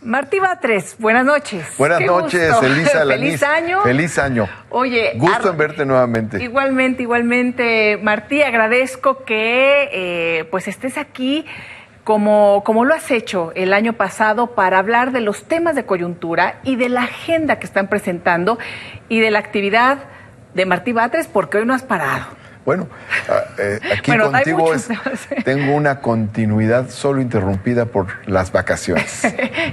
Martí Batres, buenas noches. Buenas noches, Elisa Alanís. Feliz año. Feliz año. Oye, gusto en verte nuevamente. Igualmente, Martí, agradezco que pues estés aquí como lo has hecho el año pasado para hablar de los temas de coyuntura y de la agenda que están presentando y de la actividad de Martí Batres, porque hoy no has parado. Bueno, aquí contigo tengo una continuidad solo interrumpida por las vacaciones.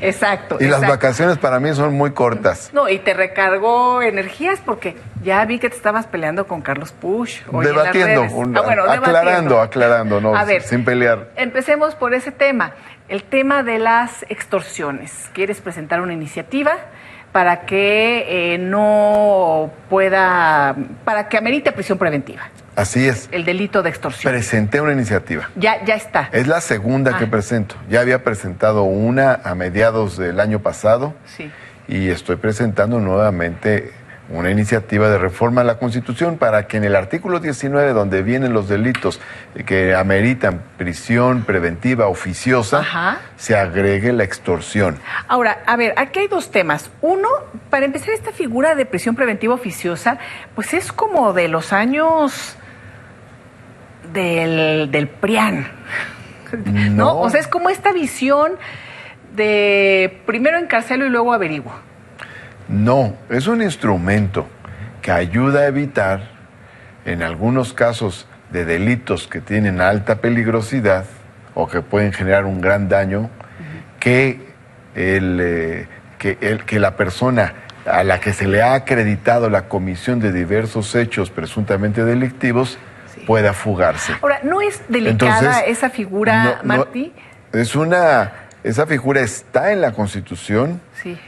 Exacto. Y las vacaciones para mí son muy cortas. No, y te recargó energías porque ya vi que te estabas peleando con Carlos Puch. Debatiendo, aclarando, no, a ver, sin pelear. Empecemos por ese tema, el tema de las extorsiones. ¿Quieres presentar una iniciativa para que para que amerite prisión preventiva? Así es. El delito de extorsión. Presenté una iniciativa. Ya está. Es la segunda que presento. Ya había presentado una a mediados del año pasado. Sí. Y estoy presentando nuevamente una iniciativa de reforma a la Constitución para que en el artículo 19, donde vienen los delitos que ameritan prisión preventiva oficiosa, se agregue la extorsión. Ahora, a ver, aquí hay dos temas. Uno, para empezar, esta figura de prisión preventiva oficiosa, pues es como de los años del PRIAN, ¿no? O sea, es como esta visión de primero encarcelo y luego averiguo. No, es un instrumento que ayuda a evitar, en algunos casos de delitos que tienen alta peligrosidad o que pueden generar un gran daño, que la persona a la que se le ha acreditado la comisión de diversos hechos presuntamente delictivos pueda fugarse. Ahora, ¿no es delicada entonces, esa figura, Martí? Esa figura está en la Constitución. Sí.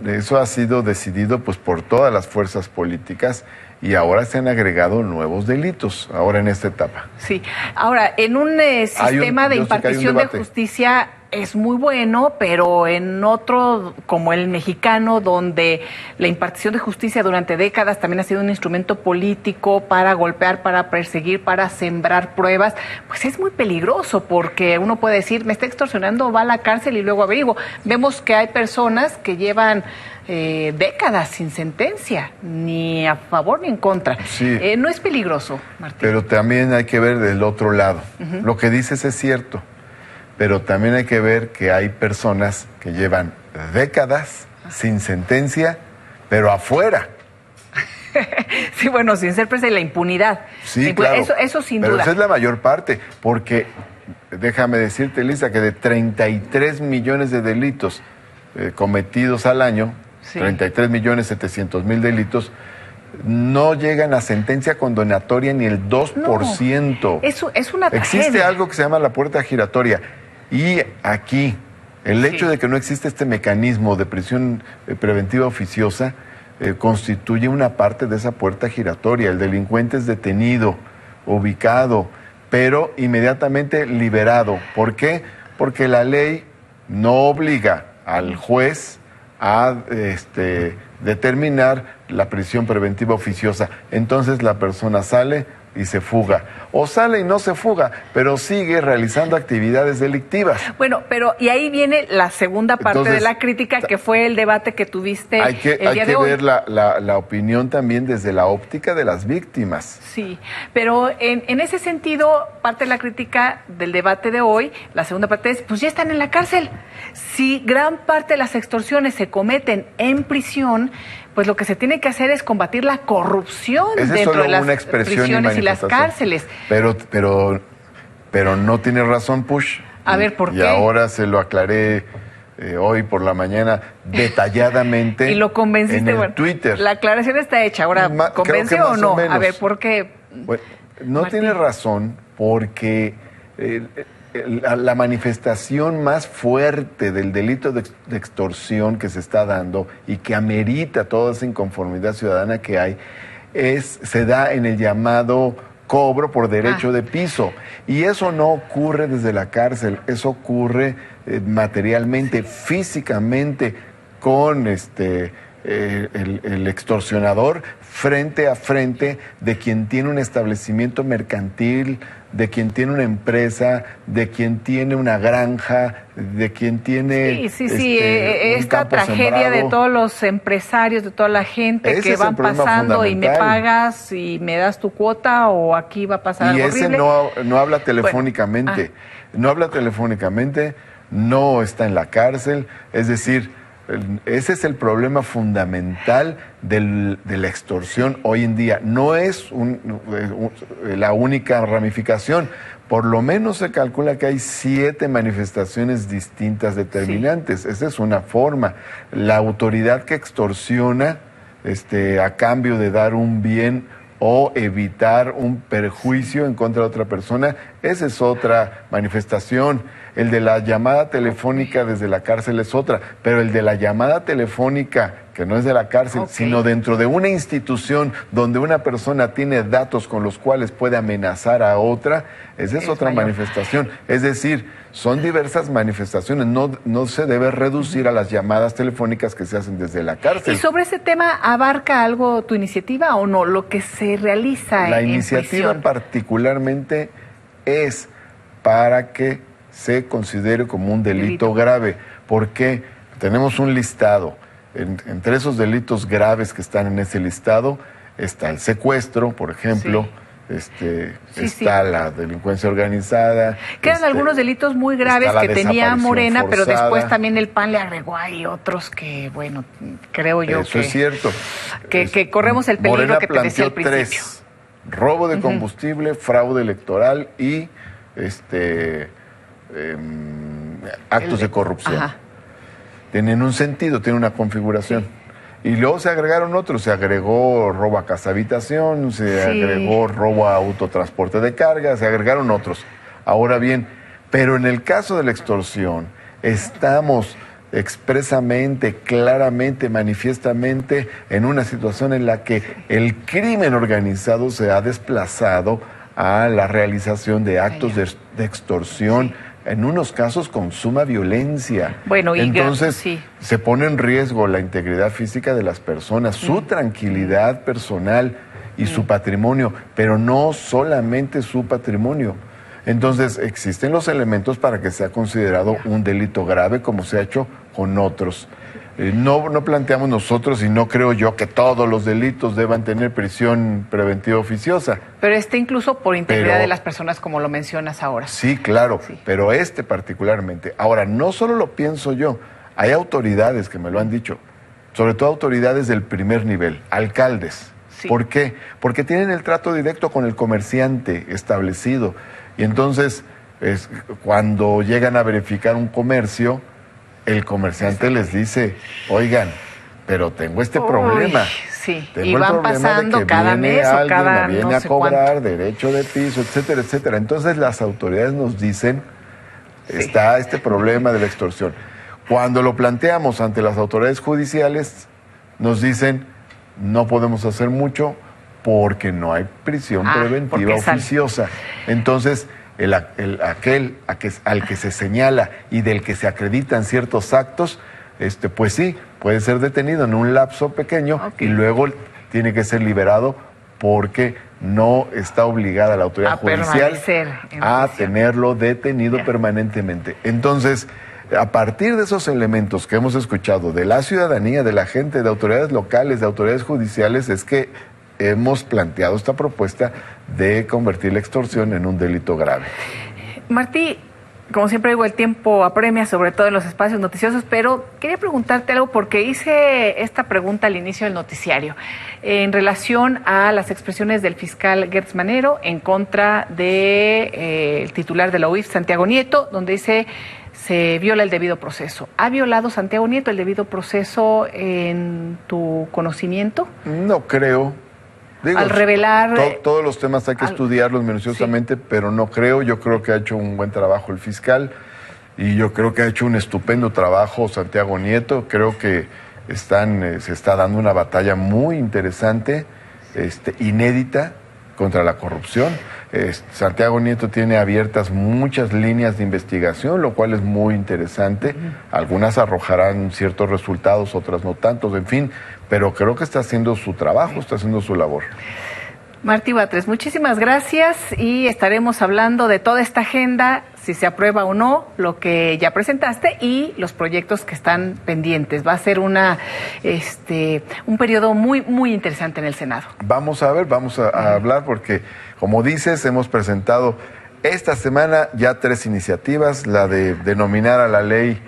Eso ha sido decidido pues por todas las fuerzas políticas y ahora se han agregado nuevos delitos, ahora en esta etapa. Sí. Ahora, en un sistema de impartición de justicia es muy bueno, pero en otro, como el mexicano, donde la impartición de justicia durante décadas también ha sido un instrumento político para golpear, para perseguir, para sembrar pruebas, pues es muy peligroso porque uno puede decir, me está extorsionando, va a la cárcel y luego averiguo. Vemos que hay personas que llevan décadas sin sentencia, ni a favor ni en contra. Sí. ¿No es peligroso, Martín? Pero también hay que ver del otro lado. Lo que dices es cierto, pero también hay que ver que hay personas que llevan décadas sin sentencia, pero afuera. Sí, bueno, sin ser presa de la impunidad. Sí, claro. Eso sin pero duda. Esa es la mayor parte, porque déjame decirte, Elisa, que de 33 millones de delitos cometidos al año, 33.700.000 delitos, no llegan a sentencia condenatoria ni el 2%. No, eso es una tragedia. Existe algo que se llama la puerta giratoria. Y aquí, el hecho de que no existe este mecanismo de prisión preventiva oficiosa constituye una parte de esa puerta giratoria. El delincuente es detenido, ubicado, pero inmediatamente liberado. ¿Por qué? Porque la ley no obliga al juez a determinar la prisión preventiva oficiosa. Entonces la persona sale y se fuga. O sale y no se fuga, pero sigue realizando actividades delictivas. Bueno, pero y ahí viene la segunda parte de la crítica, que fue el debate que tuviste el día de hoy. Hay que ver la opinión también desde la óptica de las víctimas. Sí, pero en ese sentido, parte de la crítica del debate de hoy, la segunda parte es, pues ya están en la cárcel. Si gran parte de las extorsiones se cometen en prisión, pues lo que se tiene que hacer es combatir la corrupción dentro de las prisiones y las cárceles. Pero no tiene razón, Puch. A ver, ¿por qué? Y ahora se lo aclaré hoy por la mañana detalladamente. Y lo convenciste, en el Twitter. La aclaración está hecha. Ahora, ¿convenció o no? A ver, ¿por qué? Bueno, no tiene razón porque la manifestación más fuerte del delito de extorsión que se está dando y que amerita toda esa inconformidad ciudadana que hay, se da en el llamado cobro por derecho de piso. Y eso no ocurre desde la cárcel, eso ocurre materialmente, físicamente, con el extorsionador frente a frente de quien tiene un establecimiento mercantil, de quien tiene una empresa, de quien tiene una granja, de quien tiene esta tragedia de todos los empresarios, de toda la gente que van pasando y me pagas y me das tu cuota o aquí va a pasar algo horrible. Y ese no habla telefónicamente, no está en la cárcel, es decir, ese es el problema fundamental de la extorsión hoy en día. No es la única ramificación. Por lo menos se calcula que hay 7 manifestaciones distintas determinantes. Sí. Esa es una forma. La autoridad que extorsiona a cambio de dar un bien o evitar un perjuicio en contra de otra persona, esa es otra manifestación. El de la llamada telefónica desde la cárcel es otra, pero el de la llamada telefónica, que no es de la cárcel, sino dentro de una institución donde una persona tiene datos con los cuales puede amenazar a otra, esa es otra manifestación. Es decir, son diversas manifestaciones, no se debe reducir a las llamadas telefónicas que se hacen desde la cárcel. ¿Y sobre ese tema abarca algo tu iniciativa o no, lo que se realiza La iniciativa particularmente es para que se considere como un delito grave, porque tenemos un listado. Entre esos delitos graves que están en ese listado está el secuestro, por ejemplo, está la delincuencia organizada. Quedan algunos delitos muy graves que tenía Morena, forzada. Pero después también el PAN le agregó ahí otros que, bueno, creo yo eso es cierto. Que corremos el peligro Morena que te decía al principio. 3, robo de combustible, fraude electoral y actos de corrupción. Ajá. Tienen un sentido, tienen una configuración. Sí. Y luego se agregaron otros, se agregó robo a casa habitación, se agregó robo a autotransporte de carga, se agregaron otros. Ahora bien, pero en el caso de la extorsión, estamos expresamente, claramente, manifiestamente en una situación en la que el crimen organizado se ha desplazado a la realización de actos de extorsión, en unos casos con suma violencia. Bueno, entonces se pone en riesgo la integridad física de las personas, su tranquilidad personal y su patrimonio, pero no solamente su patrimonio. Entonces existen los elementos para que sea considerado un delito grave, como se ha hecho con otros. No planteamos nosotros, y no creo yo, que todos los delitos deban tener prisión preventiva oficiosa. Pero incluso por integridad de las personas, como lo mencionas ahora. Sí, claro, pero particularmente. Ahora, no solo lo pienso yo, hay autoridades que me lo han dicho, sobre todo autoridades del primer nivel, alcaldes. Sí. ¿Por qué? Porque tienen el trato directo con el comerciante establecido. Y entonces, cuando llegan a verificar un comercio, el comerciante les dice, oigan, pero tengo este problema. Sí, tengo y van pasando de que cada mes o cada viene no a sé cobrar cuánto. Derecho de piso, etcétera, etcétera. Entonces las autoridades nos dicen, está este problema de la extorsión. Cuando lo planteamos ante las autoridades judiciales, nos dicen, no podemos hacer mucho porque no hay prisión preventiva oficiosa. Entonces, aquel al que se señala y del que se acreditan ciertos actos, pues sí, puede ser detenido en un lapso pequeño y luego tiene que ser liberado porque no está obligada la autoridad judicial a tenerlo detenido permanentemente. Entonces, a partir de esos elementos que hemos escuchado de la ciudadanía, de la gente, de autoridades locales, de autoridades judiciales, es que hemos planteado esta propuesta de convertir la extorsión en un delito grave. Martí, como siempre digo, el tiempo apremia, sobre todo en los espacios noticiosos, pero quería preguntarte algo porque hice esta pregunta al inicio del noticiario en relación a las expresiones del fiscal Gertz Manero en contra de el titular de la UIF, Santiago Nieto, donde dice se viola el debido proceso. ¿Ha violado Santiago Nieto el debido proceso en tu conocimiento? No creo. Digo, al revelar... todos los temas hay que estudiarlos minuciosamente, pero no creo. Yo creo que ha hecho un buen trabajo el fiscal y yo creo que ha hecho un estupendo trabajo Santiago Nieto. Creo que se está dando una batalla muy interesante, inédita, contra la corrupción. Santiago Nieto tiene abiertas muchas líneas de investigación, lo cual es muy interesante. Algunas arrojarán ciertos resultados, otras no tantos, en fin, pero creo que está haciendo su trabajo, está haciendo su labor. Martí Batres, muchísimas gracias y estaremos hablando de toda esta agenda, si se aprueba o no, lo que ya presentaste y los proyectos que están pendientes. Va a ser un periodo muy, muy interesante en el Senado. Vamos a ver, vamos a hablar porque, como dices, hemos presentado esta semana ya 3 iniciativas, la de denominar a la ley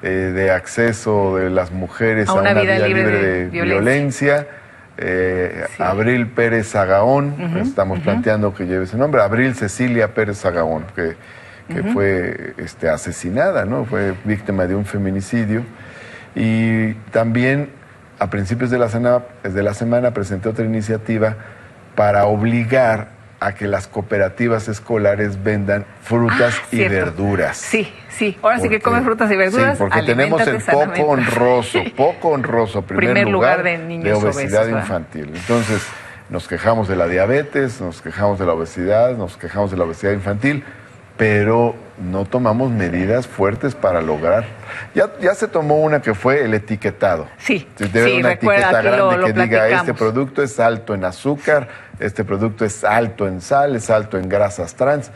de acceso de las mujeres a una vida libre de violencia. Sí. Abril Pérez Zagaón, estamos planteando que lleve ese nombre, Abril Cecilia Pérez Zagaón, que fue asesinada, ¿no? Fue víctima de un feminicidio. Y también a principios de la semana presenté otra iniciativa para obligar a que las cooperativas escolares vendan frutas y verduras. Sí, sí. Ahora sí que comen frutas y verduras. Sí, porque tenemos el poco honroso primer lugar de obesidad infantil. Entonces, nos quejamos de la diabetes, nos quejamos de la obesidad, nos quejamos de la obesidad infantil, pero no tomamos medidas fuertes para lograr. Ya se tomó una que fue el etiquetado. Sí, debe haber una etiqueta grande que diga este producto es alto en azúcar, este producto es alto en sal, es alto en grasas trans.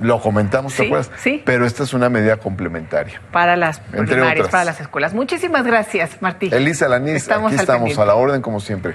Lo comentamos, ¿te acuerdas? Sí. Pero esta es una medida complementaria. Para las primarias, para las escuelas. Muchísimas gracias, Martí. Elisa Lanís, aquí estamos a la orden como siempre.